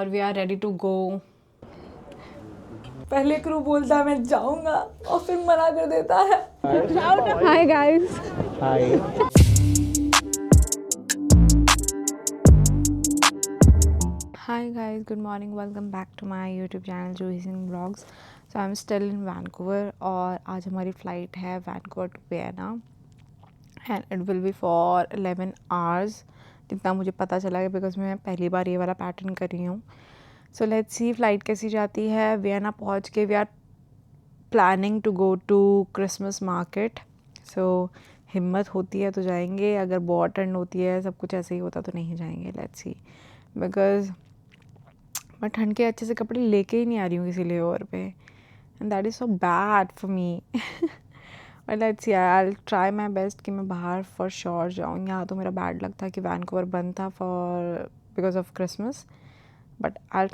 और we are ready to go. पहले crew बोलता है मैं जाऊंगा और फिर मना कर देता है। Hi guys. Hi guys, good morning, welcome back to my YouTube channel Juhi Singh blogs. So I am still in Vancouver और आज हमारी फ़्लाइट है Vancouver to Vienna and it will be for 11 hours, जितना मुझे पता चला है बिकॉज मैं पहली बार ये वाला पैटर्न कर रही हूँ। सो लेट्स सी फ़्लाइट कैसी जाती है। वियना पहुँच के we are planning to go to Christmas market. So हिम्मत होती है तो जाएंगे, अगर बहुत ठंड होती है सब कुछ ऐसे ही होता तो नहीं जाएंगे। लेट्स सी, बिकॉज मैं ठंड के अच्छे से कपड़े लेके ही नहीं आ रही हूँ किसी लेओवर पे and that is so bad for me. But let's see, I will try my best कि मैं बाहर फॉर श्योर जाऊँ। यहाँ तो मेरा बैड लक था कि वैंकूवर बंद था for because of Christmas, but I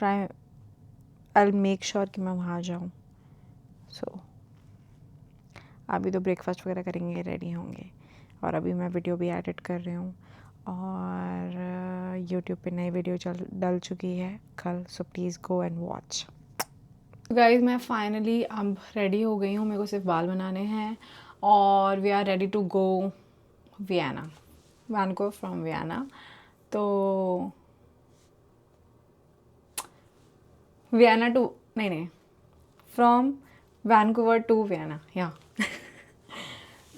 will make sure कि मैं वहाँ जाऊँ। सो अभी तो ब्रेकफास्ट वगैरह करेंगे, रेडी होंगे और अभी मैं वीडियो भी एडिट कर रही हूँ और यूट्यूब पे नई वीडियो डल चुकी है कल। So please go and watch. Guys मैं फाइनली अब रेडी हो गई हूँ, मेरे को सिर्फ बाल बनाने हैं और we are ready to go Vienna, Vancouver from Vienna. तो वियना टू नहीं फ्रॉम वैंकूवर टू वियना या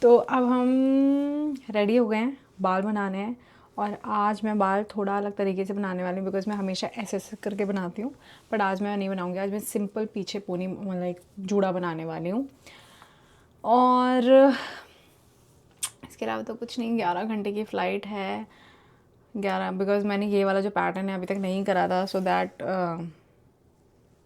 तो अब हम रेडी हो गए हैं, बाल बनाने हैं और आज मैं बाल थोड़ा अलग तरीके से बनाने वाली हूँ बिकॉज मैं हमेशा ऐसे करके बनाती हूँ, बट आज मैं नहीं बनाऊँगी। आज मैं सिंपल पीछे पोनी मतलब एक जूड़ा बनाने वाली हूँ और इसके अलावा तो कुछ नहीं। 11 घंटे की फ़्लाइट है, 11 बिकॉज मैंने ये वाला जो पैटर्न है अभी तक नहीं करा था। सो दैट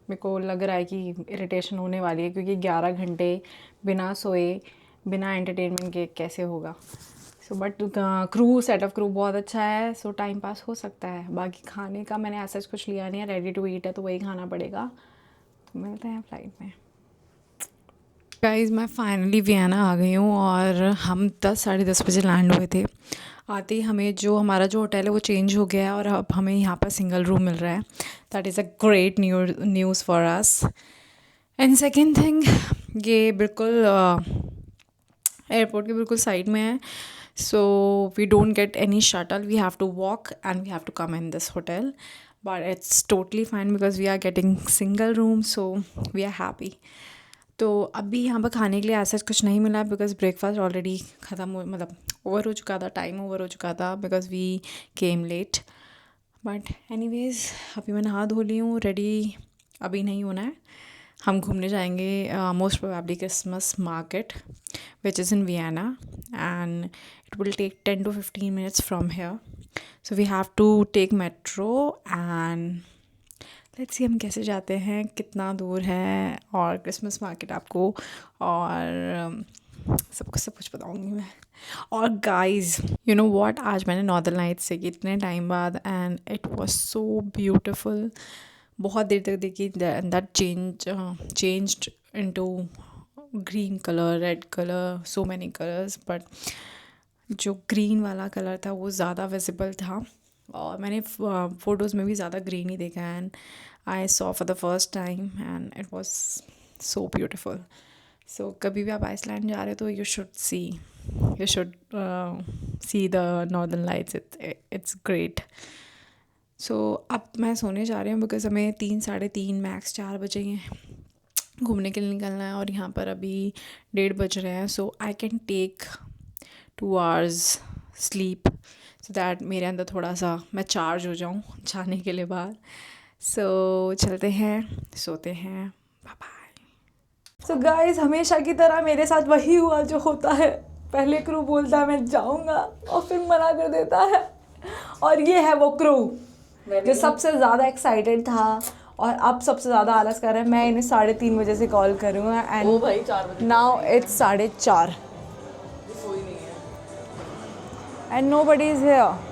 मेरे को लग रहा है कि इरिटेशन होने वाली है क्योंकि 11 घंटे बिना सोए बिना एंटरटेनमेंट के कैसे होगा। So but crew setup crew बहुत अच्छा है, सो टाइम पास हो सकता है। बाकी खाने का मैंने ऐसा कुछ लिया नहीं है, रेडी टू ईट है तो वही खाना पड़ेगा। तो मिलते हैं फ़्लाइट में। गाइस मैं फाइनली वियना आ गई हूँ और हम 10-10:30 बजे लैंड हुए थे। आते ही हमें हमारा जो होटल है वो चेंज हो गया है और अब हमें यहाँ पर सिंगल रूम मिल रहा है। That is a great news for us. And second thing, ये बिल्कुल एयरपोर्ट के बिल्कुल साइड में है। So we don't get any shuttle, we have to walk and we have to come in this hotel, but it's totally fine because we are getting single room, so we are happy. तो अभी यहाँ पर खाने के लिए ऐसा कुछ नहीं मिला बिकॉज ब्रेकफास्ट ऑलरेडी ख़त्म हो मतलब ओवर हो चुका था, टाइम ओवर हो चुका था because we came late. But anyways अभी मैं नहा धो ली हूँ, रेडी अभी नहीं होना है। हम घूमने जाएंगे most probably Christmas market which is in Vienna and it will take 10 to 15 minutes from here. So we have to take metro and let's see हम कैसे जाते हैं, कितना दूर है और क्रिसमस मार्केट आपको और सब कुछ बताऊंगी मैं। और गाइस यू नो व्हाट, आज मैंने नॉर्दर्न लाइट्स देखी इतने टाइम बाद and it was so beautiful. बहुत देर तक देखी, that changed into green colour, red colour, so many colours, but जो ग्रीन वाला कलर था वो ज़्यादा विजिबल था और मैंने फ़ोटोज़ में भी ज़्यादा ग्रीन ही देखा and I saw for the first time and it was so beautiful. So कभी भी आप आइसलैंड जा रहे हो तो you should see the northern lights, it's great. So अब मैं सोने जा रही हूँ बिकॉज हमें 3-3:30 मैक्स 4 बजे घूमने के लिए निकलना है और यहाँ पर अभी 1:30 बज रहे हैं। So I can take 2 hours sleep so that मेरे अंदर थोड़ा सा मैं चार्ज हो जाऊँ जाने के लिए बाहर। सो चलते हैं, सोते हैं, बाय बाय। सो गाइस हमेशा की तरह मेरे साथ वही हुआ जो होता है, पहले क्रू बोलता है मैं जाऊंगा और फिर मना कर देता है। और ये है वो क्रू जो सबसे ज़्यादा एक्साइटेड था और अब सबसे ज़्यादा आलस कर रहा है। मैं इन्हें 3:30 बजे से कॉल करूँगा and now it's 4:30 and nobody is here.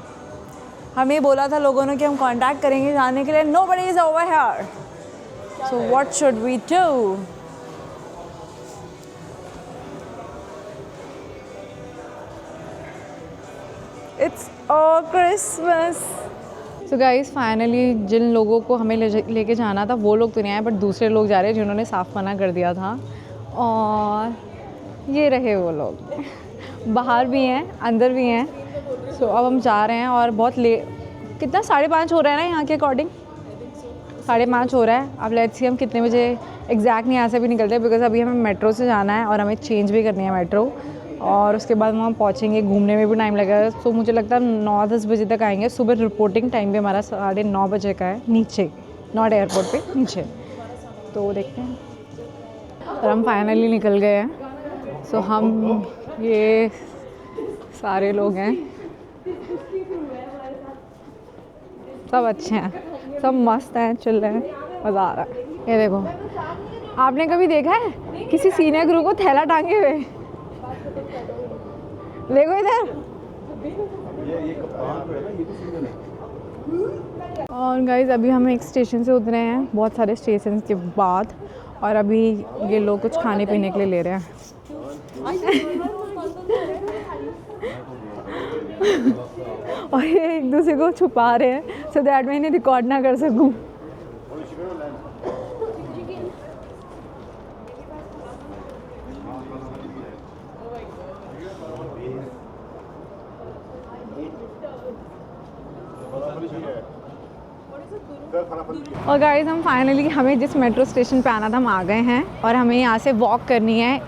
हमें बोला था लोगों ने कि हम कांटेक्ट करेंगे जाने के लिए, nobody is over here. So what should we do? It's all Christmas. So guys finally जिन लोगों को हमें लेके जाना था वो लोग तो नहीं आए, बट दूसरे लोग जा रहे हैं जिन्होंने साफ मना कर दिया था। और ये रहे वो लोग, बाहर भी हैं अंदर भी हैं। सो अब हम जा रहे हैं और बहुत कितना 5:30 हो रहा है ना यहाँ के अकॉर्डिंग, 5:30 हो रहा है। अब लेट्स सी हम कितने बजे एग्जैक्ट नहीं यहाँ से भी निकलते हैं, बिकॉज अभी हमें मेट्रो से जाना है और हमें चेंज भी करनी है मेट्रो, और उसके बाद वहाँ पहुँचेंगे। घूमने में भी टाइम लगेगा, तो मुझे लगता है 9-10 बजे तक आएंगे। सुबह रिपोर्टिंग टाइम भी हमारा 9:30 बजे का है, नीचे नॉट एयरपोर्ट पे, नीचे। तो देखते हैं। और हम फाइनली निकल गए हैं। सो हम ये सारे लोग हैं, सब अच्छे हैं, सब मस्त हैं, चिल हैं, मज़ा आ रहा है। ये देखो, आपने कभी देखा है किसी सीनियर गुरु को थैला टांगे हुए? देखो इधर। और गाइज अभी हम एक स्टेशन से उतरे हैं, बहुत सारे स्टेशन के बाद, और अभी ये लोग कुछ खाने पीने के लिए ले रहे हैं। और ये एक दूसरे को छुपा रहे हैं सो दैट मैं इन्हें रिकॉर्ड ना कर सकूं। और गाइस हम फाइनली हमें जिस मेट्रो स्टेशन पे आना था हम आ गए हैं, और हमें यहाँ से वॉक करनी है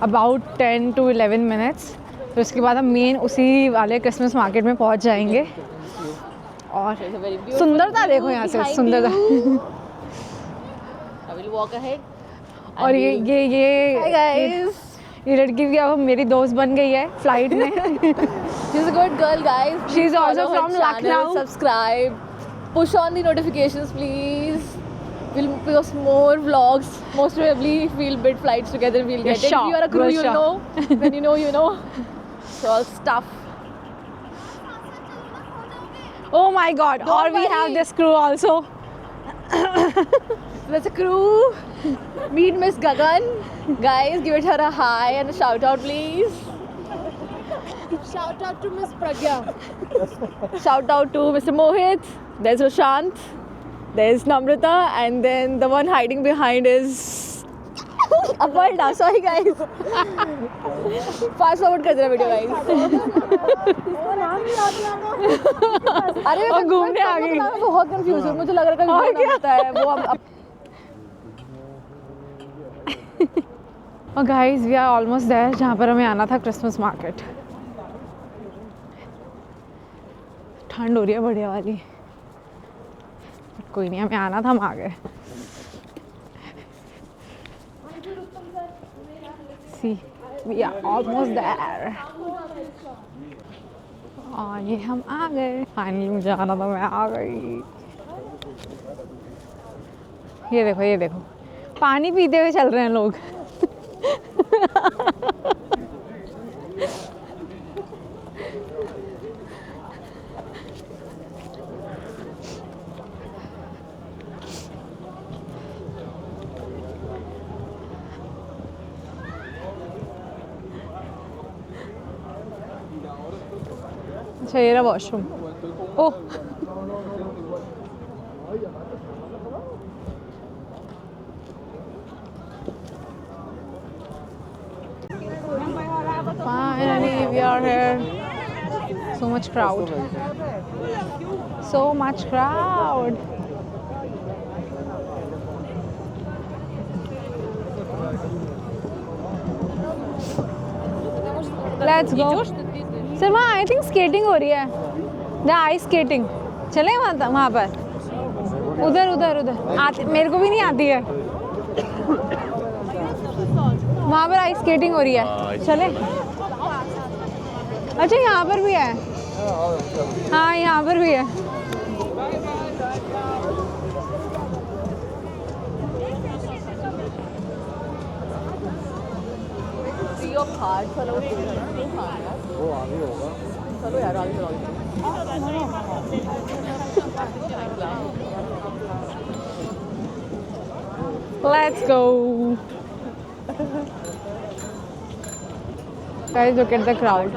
अबाउट 10 to 11 मिनट्स। तो उसके बाद हम मेन उसी वाले क्रिसमस मार्केट में पहुँच जाएंगे। और सुंदरता देखो यहाँ से, सुंदरता। और ये लड़की भी अब मेरी दोस्त बन गई है फ्लाइट में। She's a good girl, guys. She's Please also follow her from channel, Lucknow. Subscribe. Push on the notifications, please. We'll post more vlogs. Most probably, if we'll bid flights together, we'll get it. sure. If you are a crew, We're you'll sure. know. When you know, you know. So all stuff. Oh my God! Don't और we worry. have this crew also. So that's a crew. Meet Miss Gagan. Guys, give it her a hi and a shout out, please. Shout out to Miss Pragya. Shout out to Mr. Mohit. There's Rashant. There's Namrata. And then the one hiding behind is Aparna. Sorry, guys. Fast forward कर देना video, guys. अरे और घूमने आ गई। मैं बहुत confuse हूँ, मुझे लग रहा है और कहीं क्या? होता है वो अब और guys we are almost there जहाँ पर हमें आना था, क्रिसमस मार्केट। ठंड हो रही है बढ़िया वाली, बट कोई नहीं, हमें आना था, हम आ गए। सी वी आर ऑलमोस्ट देयर। और ये हम आ गए फाइनली, मुझे आना था, मैं आ गई। ये देखो, ये देखो, पानी पीते हुए चल रहे हैं लोग। अच्छा ये रहा washroom. Oh finally we are here. So much crowd, so much crowd. Let's go. Sir वहाँ आई थिंक स्केटिंग हो रही है, द आइस स्केटिंग। चले वहाँ पर, उधर उधर उधर आती, मेरे को भी नहीं आती है। वहाँ पर आइस स्केटिंग हो रही है, चले। अच्छा यहाँ पर भी है, हाँ यहाँ पर भी है। free of heart. चलो वो आगे होगा। चलो यार आगे चलो। Let's go. Guys, look at the crowd.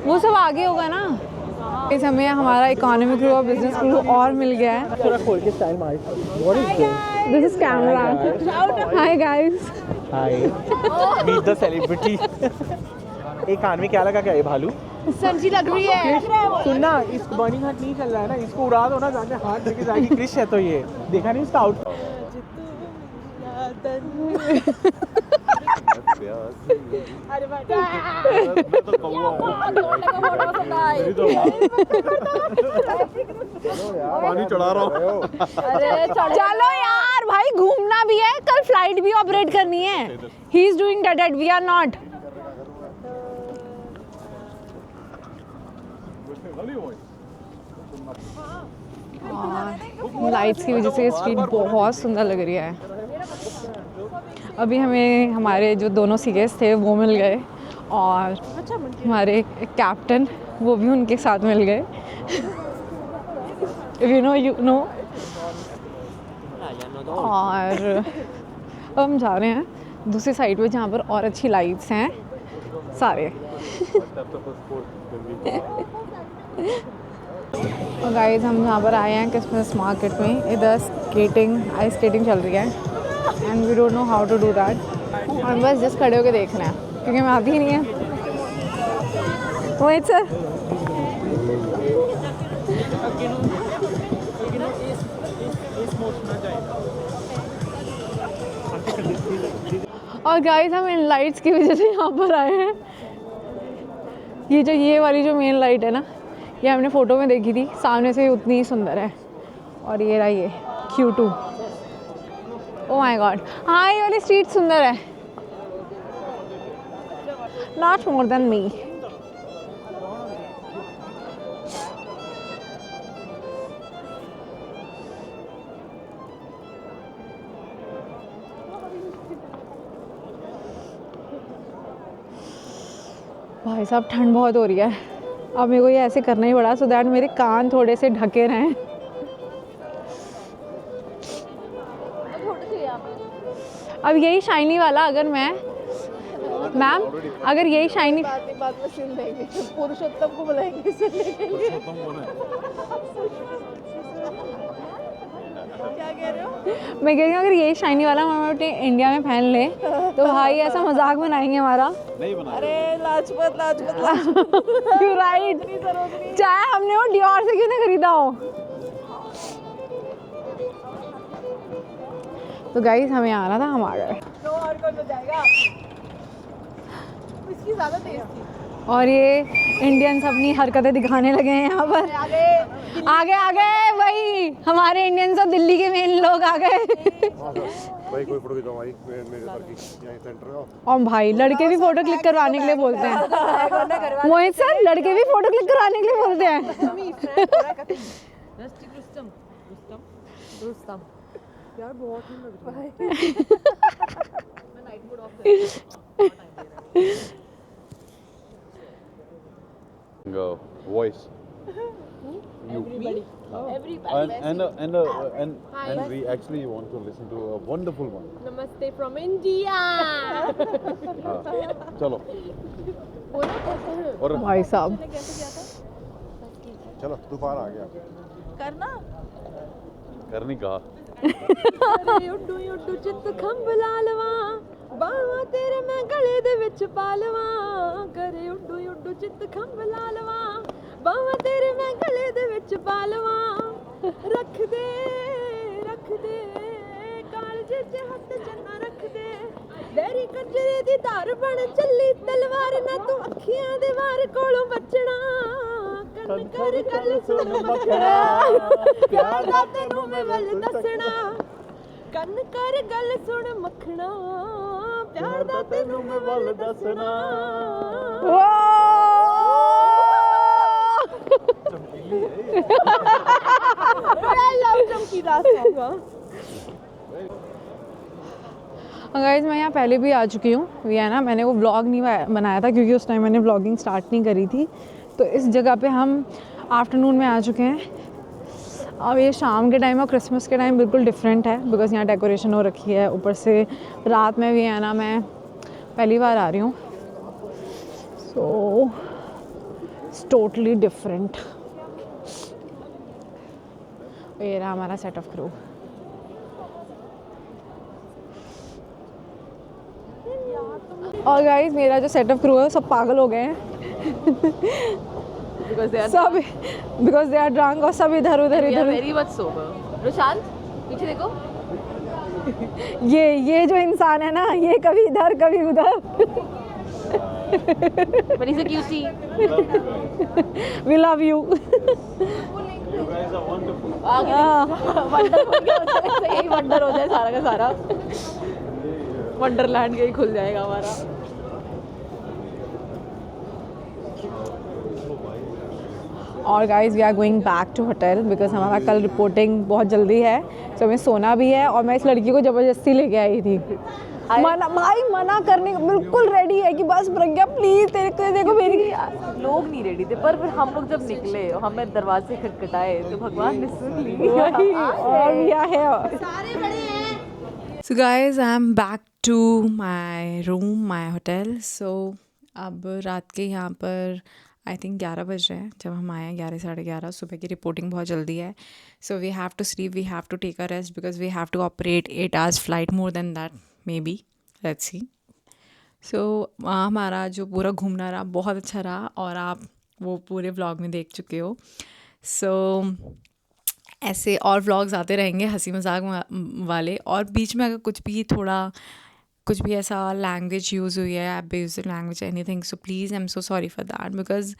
वो सब आगे होगा ना। इस हमें हमारा इकोनॉमी क्रू और बिजनेस क्रू और मिल गया है. थोड़ा खोल के स्टाइल मार. What is this? This is camera. Hi guys. Hi. Meet the celebrity. एक कान में क्या लगा क्या है भालू? सब्जी लग रही है. सुनना, इस बर्निंग हट नहीं चल रहा है ना, इसको उड़ा दो ना, जाके हाथ लेके जाएगी. क्रिश है तो ये देखा नहीं इसका आउट. पानी चढ़ा रहा हूँ. चलो यार भाई, घूमना भी है, कल फ्लाइट भी ऑपरेट करनी है. He is doing that, we are not. Lights की वजह से स्ट्रीट बहुत सुंदर लग रही है. अभी हमें हमारे जो दोनों सीएस थे वो मिल गए और हमारे कैप्टन वो भी उनके साथ मिल गए. You know. और अब हम जा रहे हैं दूसरी साइड पे जहाँ पर और अच्छी लाइट्स हैं सारे. और गाइस हम यहाँ पर आए हैं क्रिसमस मार्केट में. इधर आइस स्केटिंग चल रही है and we don't know how to do that. और बस जस्ट खड़े होकर देखना है क्योंकि हमें आती ही नहीं है. वही सर. और गाइस हम इन लाइट्स की वजह से यहाँ पर आए हैं. ये वाली जो मेन लाइट है ना, ये हमने फ़ोटो में देखी थी, सामने से उतनी ही सुंदर है. और ये रहा ये Q2. Oh my God. हाँ ये वाली स्ट्रीट सुंदर है. Not more than me. भाई साहब ठंड बहुत हो रही है. अब मेरे को ये ऐसे करना ही पड़ा सो दैट मेरे कान थोड़े से ढके रहें. अब यही शाइनी वाला अगर मैम अगर यही शाइनी बात में सुन लेंगे. पुरुषोत्तम को बुलाएंगे सुनने के लिए. क्या कह रहे हो? मैं कह रही हूँ अगर यही शाइनी वाला हम अपने इंडिया में पहन ले तो भाई ऐसा मजाक बनाएंगे हमारा. नहीं बना. अरे लाजपत यू राइट. चाहे हमने वो डियोर से क्यों नहीं खरीदा हो. तो गाइस हमें आना था, हम आ गए. तो और कौन जाएगा? इसकी ज़्यादा तेज थी. और ये इंडियंस अपनी हरकतें दिखाने लगे हैं यहाँ पर. आगे वही हमारे इंडियंस और दिल्ली के मेन लोग आ गए. भाई कोई फोटो खिंचवाओ भाई मेरे सर की यहीं सेंटर में. और भाई लड़के भी फोटो क्लिक करवाने के लिए बोलते हैं. मोहित सर लड़के भी फोटो क्लिक करवाने के लिए बोलते हैं. यार बहुत ही लग रहा है. मैं नाइट मोड ऑफ कर Go voice. Everybody. And we actually want to listen to a wonderful one. Namaste from India. चलो. और भाई साहब चलो तूफान आ गया. करना. करनी कहा. ਉੱਡੂ ਉੱਡੂ ਚਿੱਤ ਖੰਭਲਾ ਲਵਾਂ ਬਾਹਾਂ ਤੇਰੇ ਮੈਂ ਗਲੇ ਦੇ ਵਿੱਚ ਪਾ ਲਵਾਂ. ਕਰੇ ਉੱਡੂ ਉੱਡੂ ਚਿੱਤ ਖੰਭਲਾ ਲਵਾਂ ਬਾਹਾਂ ਤੇਰੇ ਮੈਂ ਗਲੇ ਦੇ ਵਿੱਚ ਪਾ ਲਵਾਂ. ਰੱਖ ਦੇ ਕਾਲਜੇ 'ਚ ਹੱਥ ਜੰਨਾ ਰੱਖ ਦੇ. ਵੈਰੀ ਕੰਜਰੇ ਦੀ ਧਾਰ ਬਣ ਚੱਲੀ ਤਲਵਾਰ ਨਾ ਤੂੰ ਅੱਖੀਆਂ ਦੇ ਵਾਰ ਕੋਲੋਂ ਬਚਣਾ. ਕੰਨ ਕਰ ਗੱਲ ਸੁਣ ਮੱਖਣਾ ਪਿਆਰ ਦਾ ਤੈਨੂੰ ਮੈਂ ਵੱਲ ਦੱਸਣਾ. ਕੰਨ ਕਰ ਗੱਲ ਸੁਣ ਮੱਖਣਾ ਪਿਆਰ ਦਾ ਤੈਨੂੰ ਮੈਂ ਵੱਲ ਦੱਸਣਾ. I love चमकीला song. गाइस मैं यहाँ पहले भी आ चुकी हूँ वियना. मैंने वो व्लॉग नहीं बनाया था क्योंकि उस टाइम मैंने व्लॉगिंग स्टार्ट नहीं करी थी. तो इस जगह पे हम आफ्टरनून में आ चुके हैं. अब ये शाम के टाइम और क्रिसमस के टाइम बिल्कुल डिफरेंट है बिकॉज़ यहाँ डेकोरेशन हो रखी है. ऊपर से रात में वियना मैं पहली बार आ रही हूँ. So it's totally different. ये रहा हमारा सेट ऑफ क्रू। और गाइस मेरा जो सेट ऑफ क्रू है सब पागल हो गए हैं सब बिकॉज दे आर ड्रंक और सब इधर उधर इधर वेरी मच सोबर। रुशांत पीछे देखो। ये जो इंसान है ना ये कभी इधर कभी उधर But he's a cutie. We love you You guys are wonderful. Wonderful क्या होता है? यही वंडर हो जाए सारा का सारा। वंडरलैंड यही खुल जाएगा हमारा। और guys we are going back to hotel because हमारा कल रिपोर्टिंग बहुत जल्दी है तो हमें सोना भी है। और मैं इस लड़की को ज़बरदस्ती लेके आई थी मना करने बिल्कुल रेडी है कि बस प्रज्ञा प्लीज देखो मेरी लोग नहीं रेडी थे पर फिर हम लोग जब निकले और हमें दरवाजे खटखटाए तो भगवान ने सुन ली। वही और यह है। So guys I am back to my room my hotel. So अब रात के यहाँ पर आई थिंक 11 बज रहे हैं जब हम आए हैं, 11 साढ़े 11। सुबह की रिपोर्टिंग बहुत जल्दी है so we have to sleep, we have to take a rest because we have to operate 8 hours flight, more than that may be, let's see. So वहाँ हमारा जो पूरा घूमना रहा बहुत अच्छा रहा और आप वो पूरे व्लॉग में देख चुके हो। सो ऐसे और व्लॉग्स आते रहेंगे हंसी मजाक वाले। और बीच में अगर कुछ भी ऐसा लैंग्वेज यूज़ हुई है, abusive language, anything, so please I am so sorry for that because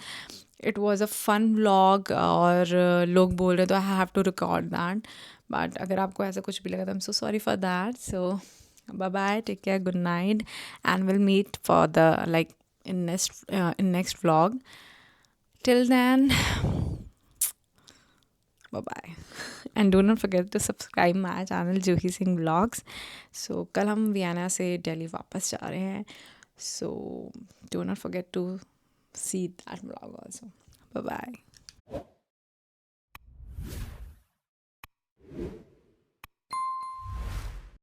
it was a fun vlog और लोग बोल रहे तो I have to record that. But अगर आपको ऐसा कुछ भी लगा तो I am so sorry for that. So bye bye, take care, good night, and we'll meet for the in next vlog. Till then, bye bye, and do not forget to subscribe my channel Juhi Singh Vlogs. So कल हम Vienna से दिल्ली वापस जा रहे हैं, so do not forget to see that vlog also. Bye bye.